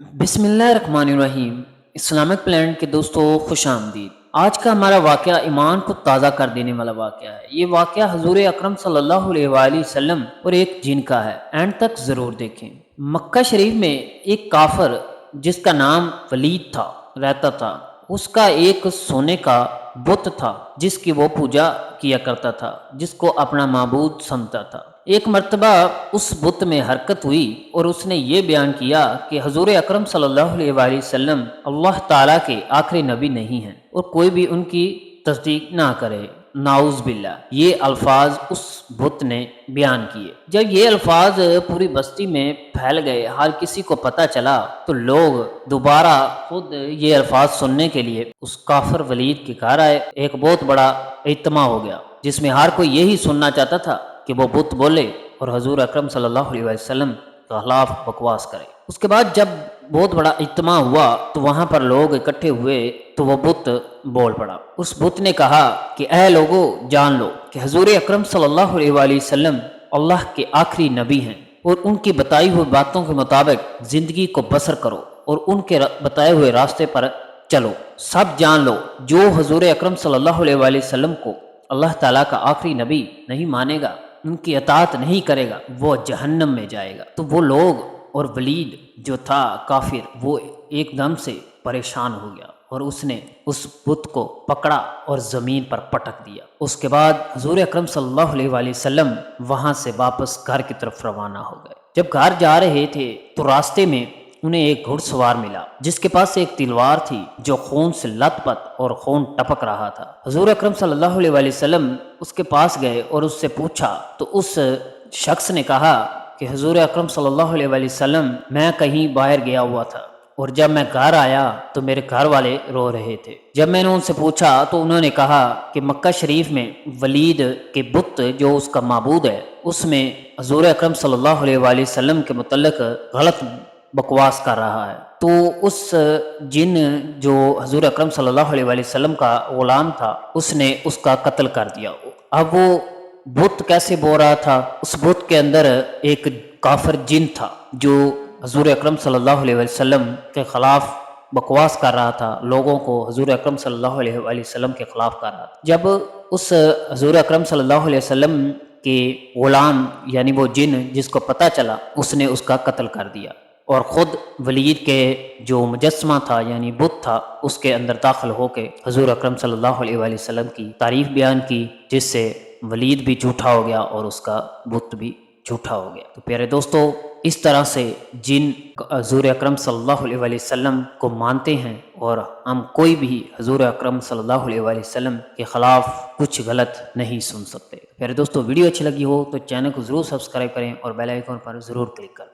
बिस्मिल्लाहिर्रहमानिर्रहीम। Islamic planet के दोस्तों खुश आमदीद। आज का हमारा वाक़या ईमान को ताज़ा कर देने वाला वाक़या है। ये वाक़या हज़ूर अकरम सल्लल्लाहु अलैहि वसल्लम और एक जिन का है। एंड तक ज़रूर देखें। मक्का शरीफ में एक काफिर जिसका नाम वलीद था रहता था। उसका एक सोने का बुत था जिसकी वो पूजा किया करता था, जिसको अपना माबूद समझता था। एक मर्तबा उस बुत में हरकत हुई और उसने ये बयान किया कि हजूर अकरम सल्लल्लाहु अलैहि वसल्लम अल्लाह ताला के आखिरी नबी नहीं हैं और कोई भी उनकी तस्दीक ना करे। नाउज बिल्ला, ये अल्फाज उस बुत ने बयान किए। जब ये अल्फाज पूरी बस्ती में फैल गए, हर किसी को पता चला, तो लोग दोबारा खुद ये अल्फाज सुनने के लिए उस काफिर वलीद के घर आए। एक बहुत बड़ा इज्तिमा हो गया जिसमें हर कोई यही सुनना चाहता था कि वो बुत बोले और हजूर अकरम सल्लल्लाहु अलैहि वसल्लम के खिलाफ बकवास करे। उसके बाद जब बहुत बड़ा इज्तिमा हुआ तो वहां पर लोग इकट्ठे हुए तो वो बुत बोल पड़ा। उस बुत ने कहा कि ऐ लोगो, जान लो कि हजूर अकरम सल्लल्लाहु अलैहि वसल्लम अल्लाह के आखिरी नबी हैं और उनकी बताई हुई बातों के मुताबिक जिंदगी को बसर करो और उनके बताए हुए रास्ते पर चलो। सब जान लो, जो हजूर अकरम सल्लल्लाहु अलैहि वसल्लम को अल्लाह ताला का आखिरी नबी नहीं मानेगा, उनकी अतात नहीं करेगा, वो जहन्नम में जाएगा। तो वो लोग और वलीद जो था काफिर, वो एकदम से परेशान हो गया और उसने उस बुत को पकड़ा और ज़मीन पर पटक दिया। उसके बाद हुजूर अकरम सल्लल्लाहु अलैहि वसल्लम वहाँ से वापस घर की तरफ रवाना हो गए। जब घर जा रहे थे तो रास्ते में उन्हें एक घुड़सवार मिला जिसके पास एक तलवार थी जो खून से लथपथ और खून टपक रहा था। हुजूर अकरम सल्लल्लाहु अलैहि वसल्लम उसके पास गए और उससे पूछा तो उस शख्स ने कहा कि हुजूर अकरम सल्लल्लाहु अलैहि वसल्लम, मैं कहीं बाहर गया हुआ था और जब मैं घर आया तो मेरे घर वाले रो रहे थे। जब मैंने उनसे पूछा तो उन्होंने कहा कि मक्का शरीफ में वलीद के बुत जो उसका माबूद है उसमें हुजूर अकरम सल्लल्लाहु अलैहि वसल्लम के मुतल्लिक गलत बकवास कर रहा है। तो उस जिन जो हजूर अकरम सल्लल्लाहु अलैहि वसल्लम का गुलाम था उसने उसका कत्ल कर दिया। अब वो बुत कैसे बोल रहा था? उस बुत के अंदर एक काफिर जिन था जो हजूर अकरम सल्लल्लाहु अलैहि वसल्लम के खिलाफ बकवास कर रहा था, लोगों को हजूर अकरम सल्लल्लाहु अलैहि वसल्लम के खिलाफ कर रहा था। जब उस हजूर अकरम सल्लल्लाहु अलैहि वसल्लम के गुलाम यानी वो जिन जिसको पता चला, उसने उसका कत्ल कर दिया और ख़ुद वलीद के जो मुजस्समा था यानी बुत था उसके अंदर दाखिल होकर हजूर अकरम सल्लल्लाहु अलैहि वसल्लम की तारीफ़ बयान की, जिससे वलीद भी झूठा हो गया और उसका बुत भी झूठा हो गया। तो प्यारे दोस्तों, इस तरह से जिन हजूर अकरम सल्लल्लाहु अलैहि वसल्लम को मानते हैं और हम कोई भी हजूर अकरम सल्लल्लाहु अलैहि वसल्लम के ख़िलाफ़ कुछ गलत नहीं सुन सकते। प्यारे दोस्तों, वीडियो अच्छी लगी हो तो चैनल को ज़रूर सब्सक्राइब करें और बेल आइकन पर ज़रूर क्लिक करें।